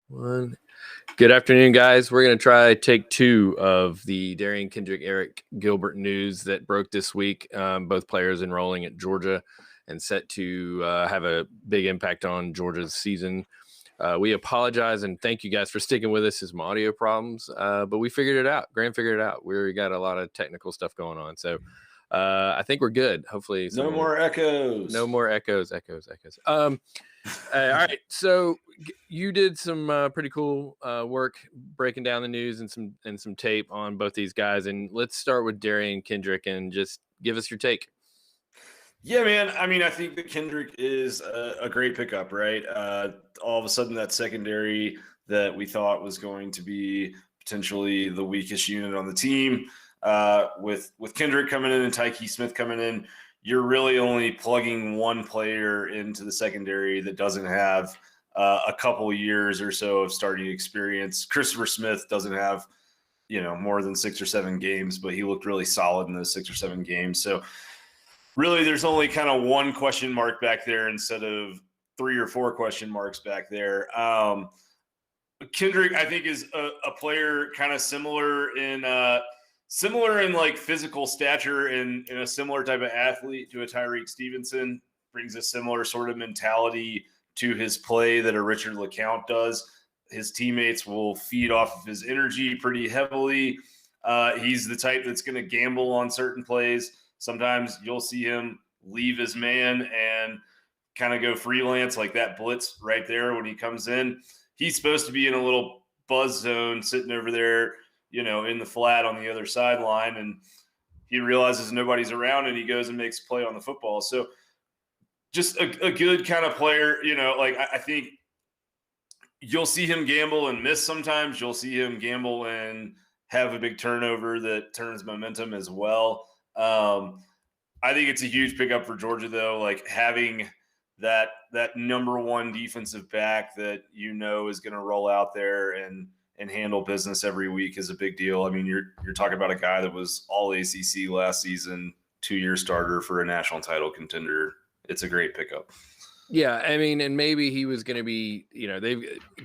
One. Good afternoon, guys. We're going to try take two of the Darian Kendrick, Eric Gilbert news that broke this week. Both players enrolling at Georgia and set to have a big impact on Georgia's season. We apologize and thank you guys for sticking with us. Some audio problems, but we figured it out. Graham figured it out. We got a lot of technical stuff going on. So I think we're good. Hopefully, no more echoes. No more echoes. All right. So you did some pretty cool work breaking down the news and some tape on both these guys. And let's start with Darian Kendrick and just give us your take. Yeah, man. I mean, I think that Kendrick is a great pickup, right? All of a sudden, that secondary that we thought was going to be potentially the weakest unit on the team, with Kendrick coming in and Tyke Smith coming in, you're really only plugging one player into the secondary that doesn't have a couple years or so of starting experience. Christopher Smith doesn't have, more than 6 or 7 games, but he looked really solid in those 6 or 7 games. So really, there's only kind of one question mark back there instead of 3 or 4 question marks back there. Kendrick, I think, is a player kind of similar in like physical stature and a similar type of athlete to a Tyrique Stevenson. Brings a similar sort of mentality to his play that a Richard LeCount does. His teammates will feed off of his energy pretty heavily. He's the type that's going to gamble on certain plays. Sometimes you'll see him leave his man and kind of go freelance, like that blitz right there when he comes in. He's supposed to be in a little buzz zone sitting over there, in the flat on the other sideline, and he realizes nobody's around and he goes and makes a play on the football. So just a good kind of player, I think you'll see him gamble and miss sometimes. You'll see him gamble and have a big turnover that turns momentum as well. I think it's a huge pickup for Georgia, though, like having that number one defensive back that is going to roll out there and handle business every week is a big deal. I mean, you're talking about a guy that was all ACC last season, 2-year starter for a national title contender. It's a great pickup. Yeah, I mean, and maybe he was going to be,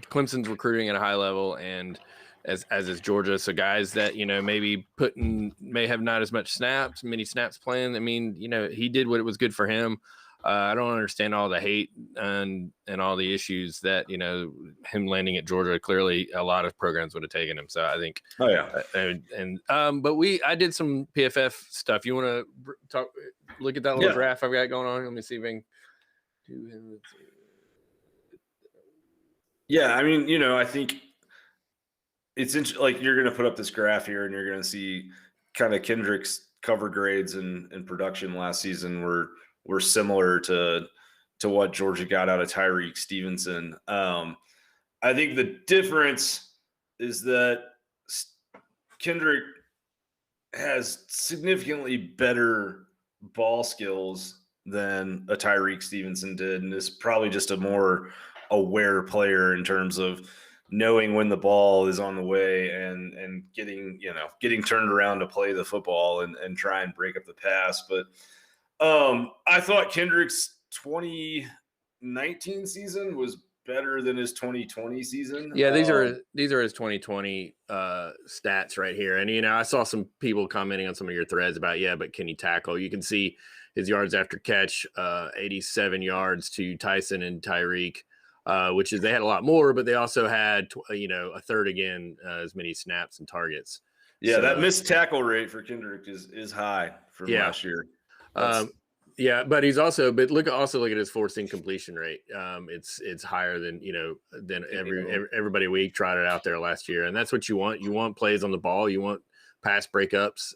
Clemson's recruiting at a high level, and as is Georgia. So guys that, maybe may have not as many snaps playing. I mean, he did what it was good for him. I don't understand all the hate and all the issues that, him landing at Georgia. Clearly a lot of programs would have taken him. So I think, oh yeah. But I did some PFF stuff. You want to look at that little graph I've got going on? Let me see if I can do him. Yeah. I mean, I think it's interesting. Like, you're going to put up this graph here and you're going to see kind of Kendrick's cover grades and production last season were similar to what Georgia got out of Tyrique Stevenson. I think the difference is that Kendrick has significantly better ball skills than a Tyrique Stevenson did, and is probably just a more aware player in terms of knowing when the ball is on the way and getting turned around to play the football and try and break up the pass. But I thought Kendrick's 2019 season was better than his 2020 season. Yeah, these are his 2020 stats right here. And I saw some people commenting on some of your threads about, but can he tackle? You can see his yards after catch, 87 yards to Tyson and Tyrique, which is they had a lot more, but they also had a third again as many snaps and targets. Yeah, so that missed tackle rate for Kendrick is high from last year. But he's also look at his forced incompletion rate. It's higher than everybody we tried it out there last year, and that's what you want. You want plays on the ball. You want pass breakups.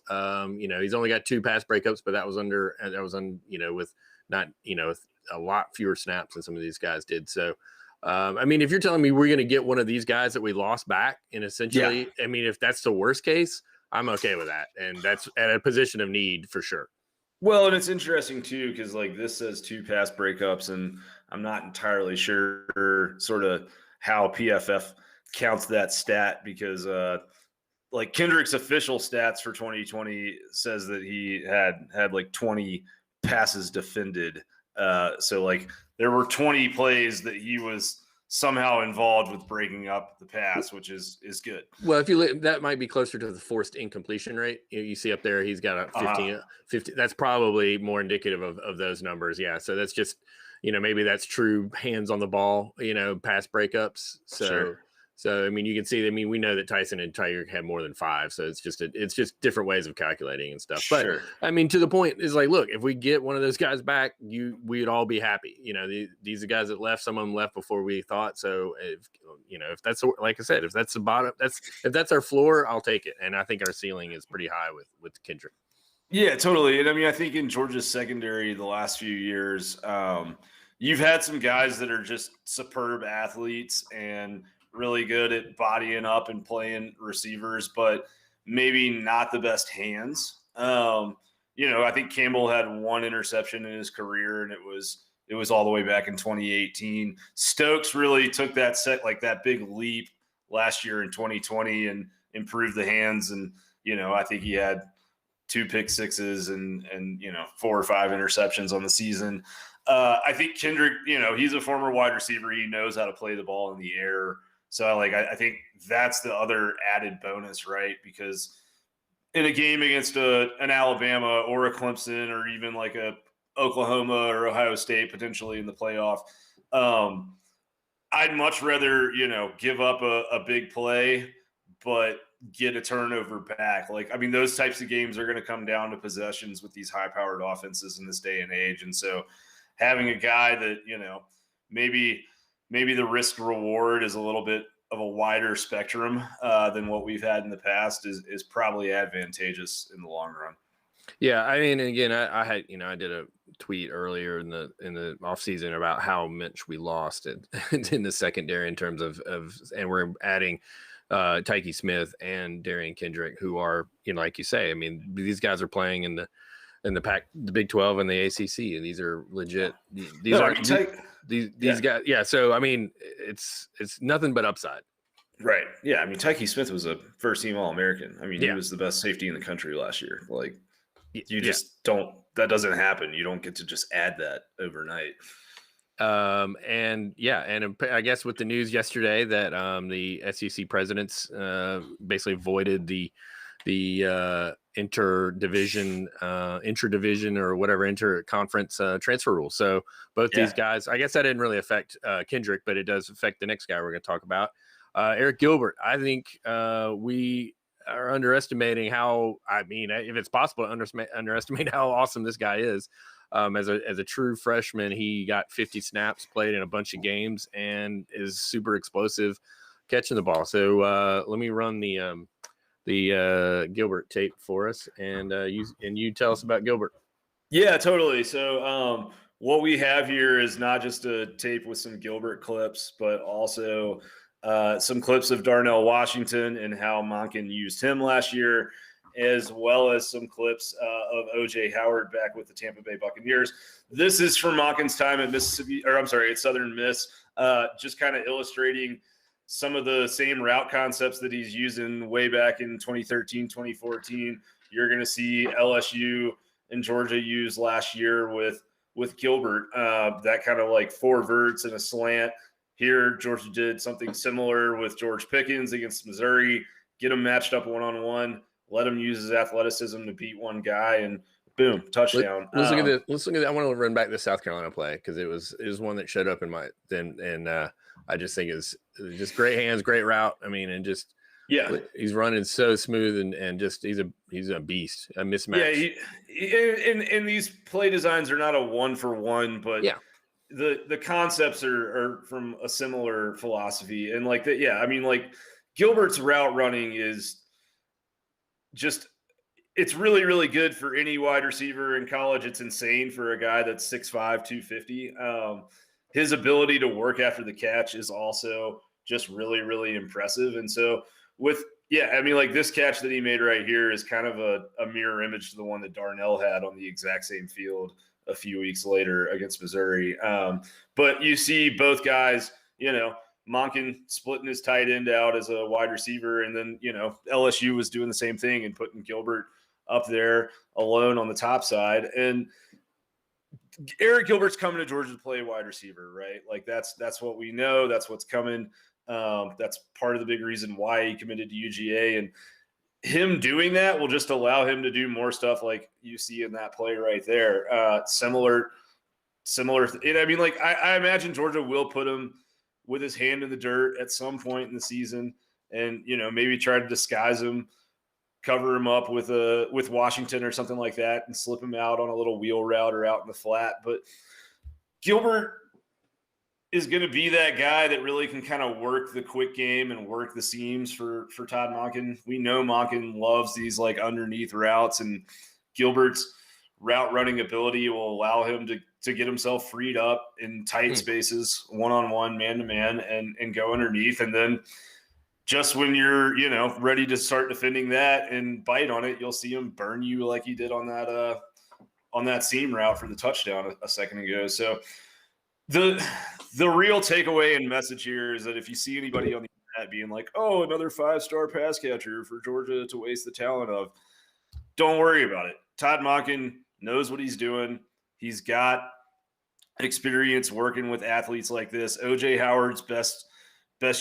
He's only got 2 pass breakups, but that was with not with a lot fewer snaps than some of these guys did. So, I mean, if you're telling me we're going to get one of these guys that we lost back, and essentially, I mean, if that's the worst case, I'm okay with that, and that's at a position of need for sure. Well, and it's interesting too, because like this says 2 pass breakups, and I'm not entirely sure sort of how PFF counts that stat, because like Kendrick's official stats for 2020 says that he had like 20 passes defended. So like there were 20 plays that he was somehow involved with breaking up the pass, which is good. Well, if you that might be closer to the forced incompletion rate. You see up there, he's got a 15, 50. That's probably more indicative of those numbers. Yeah. So that's just, maybe that's true hands on the ball, pass breakups. So, Sure. So, I mean, you can see, we know that Tyson and Tiger had more than 5. So it's just different ways of calculating and stuff. Sure. But I mean, to the point is like, look, if we get one of those guys back, we'd all be happy. These are guys that left, some of them left before we thought. So if that's, like I said, if that's the bottom, if that's our floor, I'll take it. And I think our ceiling is pretty high with Kendrick. Yeah, totally. And I mean, I think in Georgia's secondary the last few years, you've had some guys that are just superb athletes and really good at bodying up and playing receivers, but maybe not the best hands. I think Campbell had 1 interception in his career, and it was all the way back in 2018. Stokes really took that big leap last year in 2020 and improved the hands. And, I think he had 2 pick sixes and 4 or 5 interceptions on the season. I think Kendrick, he's a former wide receiver. He knows how to play the ball in the air. So I think that's the other added bonus, right? Because in a game against an Alabama or a Clemson or even like a Oklahoma or Ohio State potentially in the playoff, I'd much rather, give up a big play, but get a turnover back. Those types of games are going to come down to possessions with these high-powered offenses in this day and age. And so having a guy that, maybe the risk reward is a little bit of a wider spectrum than what we've had in the past is probably advantageous in the long run. Yeah. I mean, again, I had, I did a tweet earlier in the off season about how much we lost in the secondary in terms of, and we're adding Tyke Smith and Darian Kendrick, who are, like you say, I mean, these guys are playing in the Pac, the Big 12 and the ACC, and these are legit. These guys. Yeah. So, I mean, it's nothing but upside. Right. Yeah. I mean, Tyke Smith was a first team All-American. I mean, he was the best safety in the country last year. You just don't, that doesn't happen. You don't get to just add that overnight. And I guess with the news yesterday that the SEC presidents basically voided the interdivision or whatever inter-conference transfer rule. So both these guys, I guess that didn't really affect Kendrick, but it does affect the next guy we're going to talk about, Eric Gilbert. I think we are underestimating if it's possible to underestimate how awesome this guy is. As a true freshman, he got 50 snaps, played in a bunch of games, and is super explosive catching the ball. So let me run the Gilbert tape for us, and you tell us about Gilbert. Yeah, totally. So what we have here is not just a tape with some Gilbert clips, but also some clips of Darnell Washington and how Monken used him last year, as well as some clips of O.J. Howard back with the Tampa Bay Buccaneers. This is from Monken's time at at Southern Miss, just kind of illustrating some of the same route concepts that he's using way back in 2013, 2014. You're going to see LSU and Georgia use last year with Gilbert, that kind of like 4 verts and a slant. Here, Georgia did something similar with George Pickens against Missouri, get him matched up one-on-one, let him use his athleticism to beat one guy, and boom, touchdown. Let's look at this. Let's look at that. I want to run back the South Carolina play because it was one that showed up in my and I just think it's just great hands, great route. I mean, and just he's running so smooth and just he's a beast, a mismatch. Yeah, and these play designs are not a 1-for-1, but the concepts are from a similar philosophy, and like that. Yeah, I mean, like Gilbert's route running is just, it's really, really good for any wide receiver in college. It's insane for a guy that's 6'5", 250. His ability to work after the catch is also just really, really impressive. And so this catch that he made right here is kind of a mirror image to the one that Darnell had on the exact same field a few weeks later against Missouri. But you see both guys, Monken splitting his tight end out as a wide receiver. And then, LSU was doing the same thing and putting Gilbert up there alone on the top side. And Eric Gilbert's coming to Georgia to play wide receiver, right? Like that's what we know. That's what's coming. That's part of the big reason why he committed to UGA, and him doing that will just allow him to do more stuff like you see in that play right there. Similar. And I mean, like I imagine Georgia will put him with his hand in the dirt at some point in the season, and maybe try to disguise him, cover him up with Washington or something like that, and slip him out on a little wheel route or out in the flat. But Gilbert is going to be that guy that really can kind of work the quick game and work the seams for Todd Monken. We know Monken loves these like underneath routes, and Gilbert's route running ability will allow him to get himself freed up in tight spaces, one-on-one, man-to-man, and go underneath. And then just when you're, ready to start defending that and bite on it, you'll see him burn you like he did on that seam route for the touchdown a second ago. So the real takeaway and message here is that if you see anybody on the internet being like, oh, another 5-star pass catcher for Georgia to waste the talent of, don't worry about it. Todd Monken knows what he's doing. He's got experience working with athletes like this. O.J. Howard's best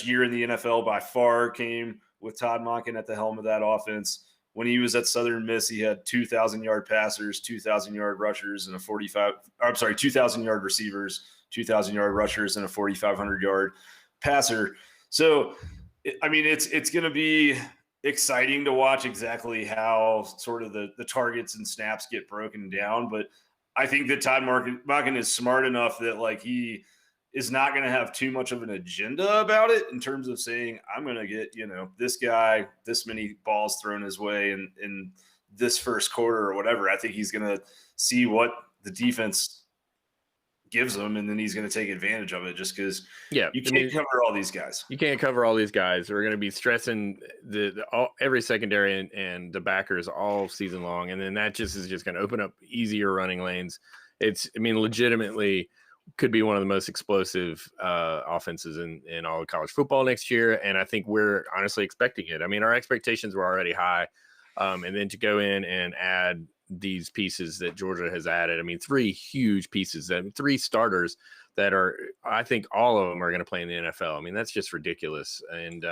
year in the NFL by far came with Todd Monken at the helm of that offense. When he was at Southern Miss, he had 2,000-yard passers, 2,000-yard rushers, and 2,000-yard receivers, 2,000-yard rushers, and a 4,500-yard passer. So, I mean, it's going to be exciting to watch exactly how sort of the targets and snaps get broken down. But I think that Todd Monken is smart enough that like he is not going to have too much of an agenda about it in terms of saying, I'm going to get, this guy, this many balls thrown his way in this first quarter or whatever. I think he's going to see what the defense gives him, and then he's going to take advantage of it just because you can't cover all these guys. You can't cover all these guys. We're going to be stressing every secondary and the backers all season long, and then that just is going to open up easier running lanes. Legitimately could be one of the most explosive offenses in all of college football next year, and I think we're honestly expecting it. I mean, our expectations were already high, and then to go in and add these pieces that Georgia has added. I mean, 3 huge pieces, 3 starters that are, I think all of them are going to play in the NFL. I mean, that's just ridiculous. And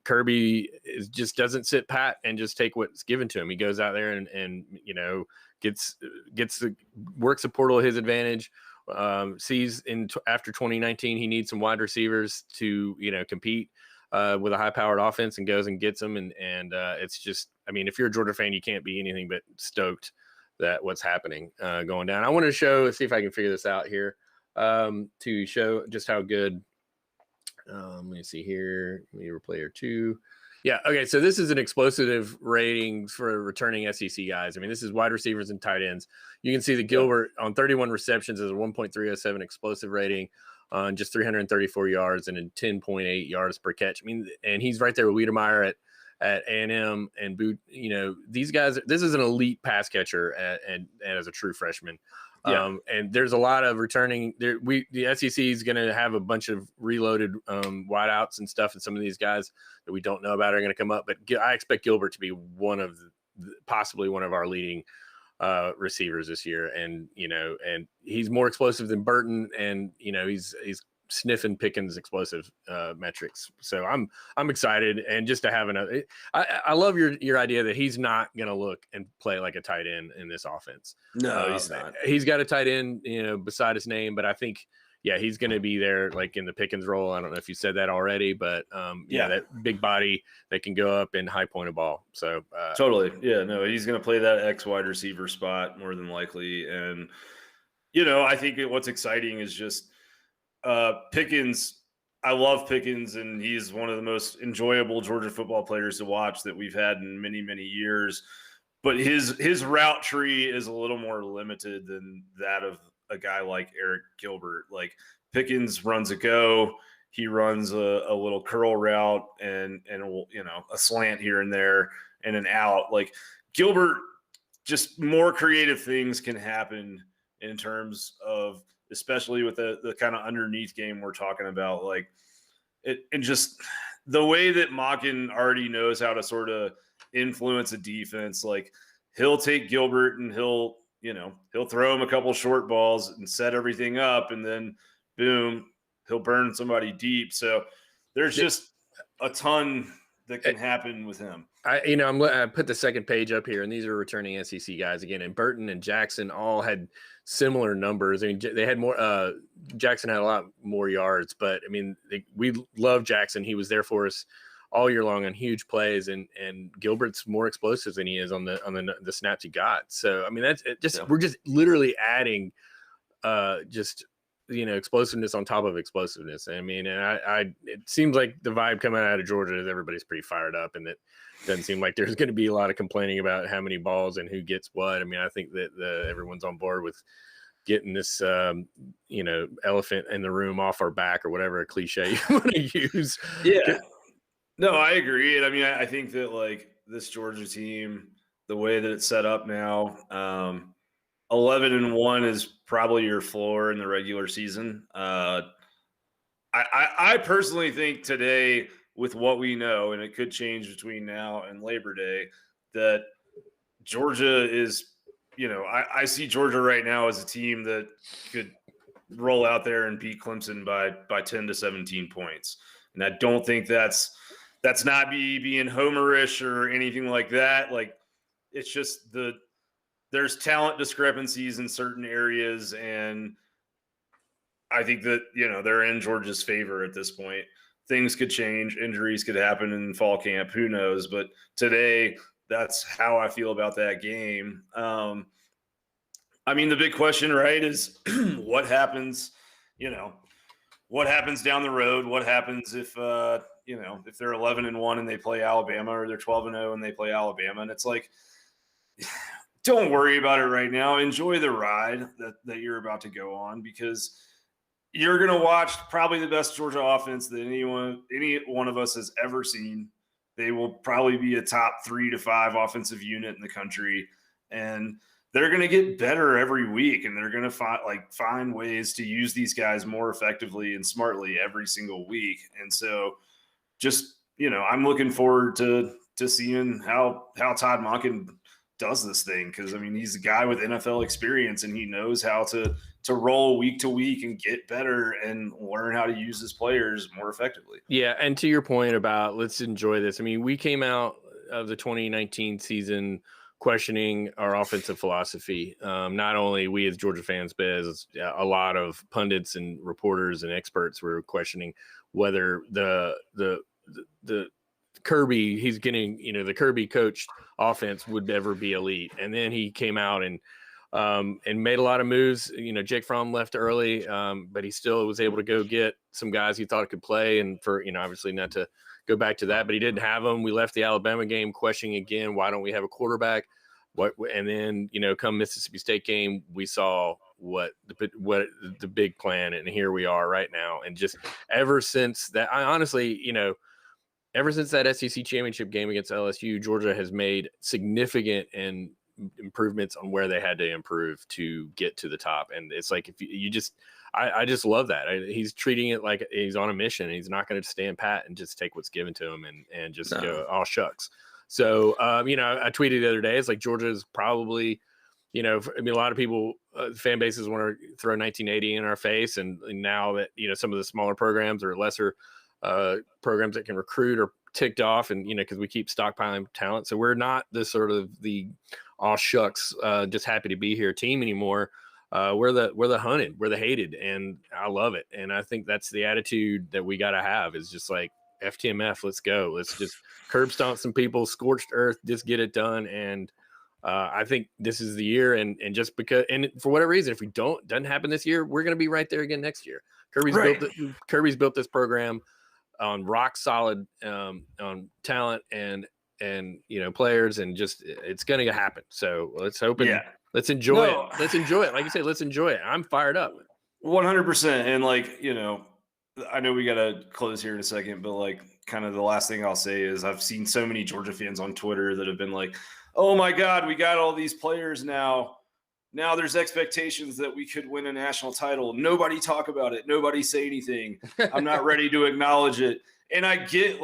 Kirby just doesn't sit pat and just take what's given to him. He goes out there and works the portal to his advantage. Sees after 2019, he needs some wide receivers to, compete with a high-powered offense, and goes and gets them. And it's just, I mean, if you're a Georgia fan, you can't be anything but stoked that what's happening going down. I want to see if I can figure this out here to show just how good. Let me see here. Let me replay 2. Yeah. Okay. So this is an explosive rating for returning SEC guys. I mean, this is wide receivers and tight ends. You can see that Gilbert on 31 receptions is a 1.307 explosive rating on just 334 yards and 10.8 yards per catch. I mean, and he's right there with Wiedemeyer at A&M and Boot. These guys, this is an elite pass catcher and as a true freshman. Yeah. And there's a lot of returning there. The SEC is going to have a bunch of reloaded wideouts and stuff. And some of these guys that we don't know about are going to come up, but I expect Gilbert to be possibly one of our leading receivers this year. And he's more explosive than Burton, and he's sniffing Pickens' explosive metrics. So I'm excited, and just to have another. I love your idea that he's not going to look and play like a tight end in this offense. No, he's not. He's got a tight end, beside his name, but I think he's going to be there like in the Pickens role. I don't know if you said that already, but that big body that can go up and high point a ball. So totally, no, he's going to play that X wide receiver spot more than likely, and I think what's exciting is just. Pickens, I love Pickens, and he's one of the most enjoyable Georgia football players to watch that we've had in many, many years. But his route tree is a little more limited than that of a guy like Eric Gilbert. Like Pickens runs a go, he runs a little curl route and a slant here and there and an out. Like Gilbert, just more creative things can happen in terms of, especially with the kind of underneath game we're talking about, like it, and just the way that Monken already knows how to sort of influence a defense. Like he'll take Gilbert and he'll he'll throw him a couple short balls and set everything up, and then boom, he'll burn somebody deep. So there's just a ton that can happen with him. I put the second page up here, and these are returning SEC guys again. And Burton and Jackson all had similar numbers. I mean, they had more. Jackson had a lot more yards, but I mean, we love Jackson. He was there for us all year long on huge plays, and Gilbert's more explosive than he is on the snaps he got. So I mean, that's just we're just literally adding explosiveness on top of explosiveness. I mean, and it seems like the vibe coming out of Georgia is everybody's pretty fired up, and it doesn't seem like there's going to be a lot of complaining about how many balls and who gets what. I mean, I think that everyone's on board with getting this, elephant in the room off our back, or whatever cliche you want to use. Yeah. No, I agree. And I mean, I think that like this Georgia team, the way that it's set up now, 11-1 is probably your floor in the regular season. I personally think today, with what we know, and it could change between now and Labor Day, that Georgia is, I see Georgia right now as a team that could roll out there and beat Clemson by 10 to 17 points. And I don't think that's not being homerish or anything like that. Like, it's just there's talent discrepancies in certain areas, and I think that, they're in Georgia's favor at this point. Things could change. Injuries could happen in fall camp. Who knows? But today, that's how I feel about that game. I mean, the big question, right, is what happens, what happens down the road? What happens if, if they're 11-1 and they play Alabama, or they're 12-0 and they play Alabama? And it's like, don't worry about it right now. Enjoy the ride that you're about to go on, because you're going to watch probably the best Georgia offense that any one of us has ever seen. They will probably be a top 3 to 5 offensive unit in the country, and they're going to get better every week, and they're going to find ways to use these guys more effectively and smartly every single week. And so just, I'm looking forward to seeing how Todd Monken does this thing, because I mean, he's a guy with NFL experience, and he knows how to roll week to week and get better and learn how to use his players more effectively. Yeah, and to your point about let's enjoy this. I mean, we came out of the 2019 season questioning our offensive philosophy. Not only we as Georgia fans, but as a lot of pundits and reporters and experts were questioning whether the Kirby, he's getting, the Kirby coached offense would ever be elite. And then he came out and made a lot of moves. Jake Fromm left early, but he still was able to go get some guys he thought could play. And for, obviously not to go back to that, but he didn't have them. We left the Alabama game questioning again, why don't we have a quarterback? And then, come Mississippi State game, we saw what the big plan, and here we are right now. And just ever since that, ever since that SEC championship game against LSU, Georgia has made significant and improvements on where they had to improve to get to the top. And it's like, if you just, I just love that. He's treating it like he's on a mission, and he's not going to stand pat and just take what's given to him and just go, oh, shucks. So, I tweeted the other day, it's like Georgia is probably, a lot of people, fan bases want to throw 1980 in our face. And now that, some of the smaller programs or lesser programs that can recruit are ticked off, and, because we keep stockpiling talent. So we're not the sort of the aw shucks, just happy to be here team anymore. We're the hunted, we're the hated, and I love it. And I think that's the attitude that we got to have, is just like, FTMF, let's go. Let's just curb stomp some people, scorched earth, just get it done. And I think this is the year. And just because, and for whatever reason, if we doesn't happen this year, we're going to be right there again next year. Kirby's built this program on rock solid, on talent and players, and just it's going to happen. So let's hope let's enjoy it. Let's enjoy it. Like you say, let's enjoy it. I'm fired up. 100%. And I know we got to close here in a second, but kind of the last thing I'll say is I've seen so many Georgia fans on Twitter that have been like, oh my God, we got all these players now. Now there's expectations that we could win a national title. Nobody talk about it. Nobody say anything. I'm not ready to acknowledge it. And I get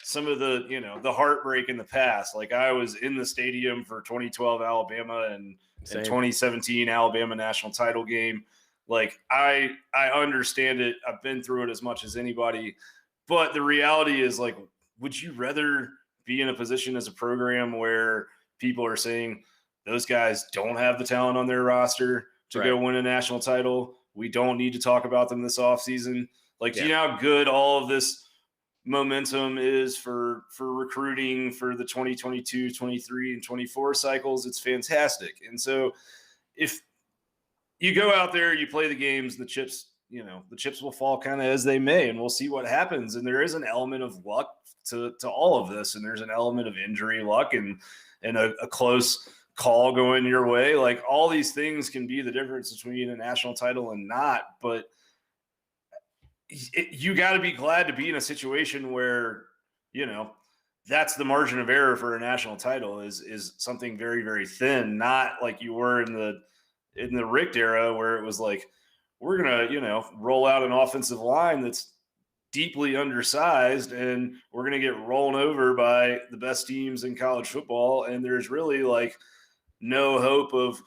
some of the, the heartbreak in the past. Like, I was in the stadium for 2012 Alabama, and and 2017 Alabama national title game. Like I understand it. I've been through it as much as anybody, but the reality is, like, would you rather be in a position as a program where people are saying those guys don't have the talent on their roster to go win a national title? We don't need to talk about them this offseason. Like, do you know how good all of this momentum is for recruiting for the 2022, 23, and 24 cycles? It's fantastic. And so if you go out there, you play the games, the chips will fall kind of as they may, and we'll see what happens. And there is an element of luck to all of this, and there's an element of injury luck and a close call going your way. Like, all these things can be the difference between a national title and not, but you got to be glad to be in a situation where, that's the margin of error for a national title is something very, very thin, not like you were in the Richt era where it was like, we're going to, roll out an offensive line that's deeply undersized and we're going to get rolled over by the best teams in college football. And there's really like no hope of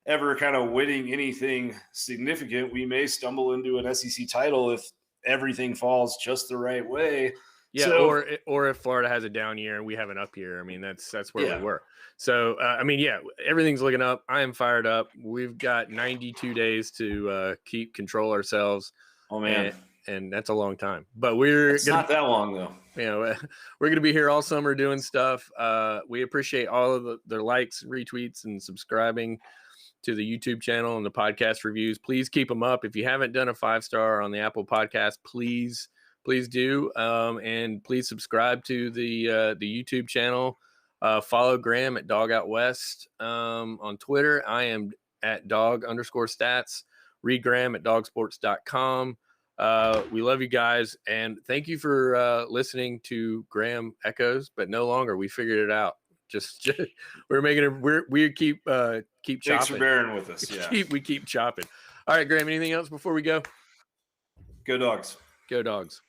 ever kind of winning anything significant. We may stumble into an SEC title if everything falls just the right way. Yeah, so, or if Florida has a down year and we have an up year. I mean, that's where we were. So, everything's looking up. I am fired up. We've got 92 days to keep control ourselves. Oh, man. And that's a long time. But it's not that long, though. We're going to be here all summer doing stuff. We appreciate all of the likes, retweets, and subscribing to the YouTube channel and the podcast reviews. Please keep them up. If you haven't done a 5-star on the Apple Podcast, please do. And please subscribe to the YouTube channel. Follow Graham at Dawg Out West on Twitter. I am at Dawg_stats. Read Graham at dawgsports.com. We love you guys, and thank you for listening to Graham Echoes, but no longer. We figured it out. Just we're making it. We keep chopping. Thanks for bearing with us. Yeah, we keep chopping. All right, Graham. Anything else before we go? Go Dogs. Go Dogs.